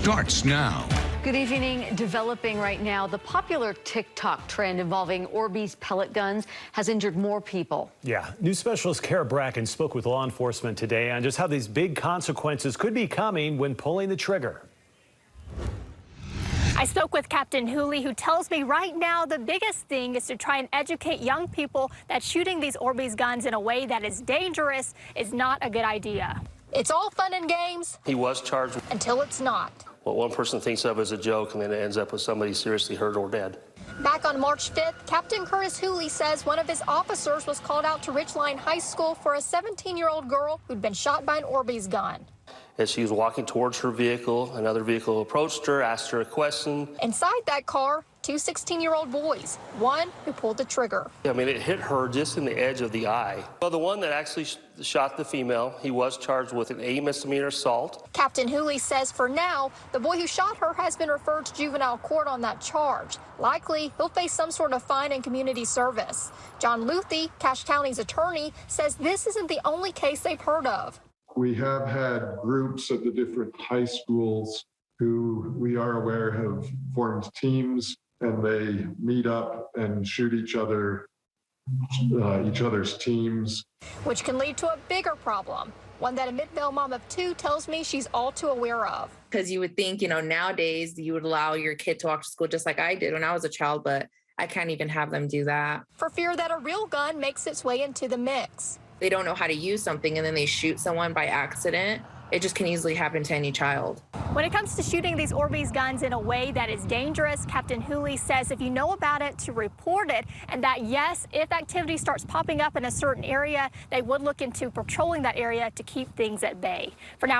starts now. Good evening. Developing right now, the popular TikTok trend involving Orbeez pellet guns has injured more people. Yeah, news specialist Kara Bracken spoke with law enforcement today on just how these big consequences could be coming when pulling the trigger. I spoke with Captain Hooley, who tells me right now the biggest thing is to try and educate young people that shooting these Orbeez guns in a way that is dangerous is not a good idea. It's all fun and games. He was charged until it's not. What one person thinks of as a joke, and then it ends up with somebody seriously hurt or dead. Back on March 5th, Captain Curtis Hooley says one of his officers was called out to Ridgeline High School for a 17-year-old girl who'd been shot by an Orbeez gun. As she was walking towards her vehicle, another vehicle approached her, asked her a question. Inside that car, two 16-year-old boys, one who pulled the trigger. I mean, it hit her just in the edge of the eye. Well, the one that actually shot the female, he was charged with an A misdemeanor assault. Captain Hooley says for now, the boy who shot her has been referred to juvenile court on that charge. Likely, he'll face some sort of fine and community service. John Luthi, Cache County's attorney, says this isn't the only case they've heard of. We have had groups at the different high schools who we are aware have formed teams, and they meet up and shoot each other's teams. Which can lead to a bigger problem, one that a Midvale mom of two tells me she's all too aware of. Because you would think, nowadays you would allow your kid to walk to school just like I did when I was a child, but I can't even have them do that. For fear that a real gun makes its way into the mix. They don't know how to use something and then they shoot someone by accident. It just can easily happen to any child. When it comes to shooting these Orbeez guns in a way that is dangerous, Captain Hooley says if you know about it, to report it, and that yes, if activity starts popping up in a certain area, they would look into patrolling that area to keep things at bay. For now,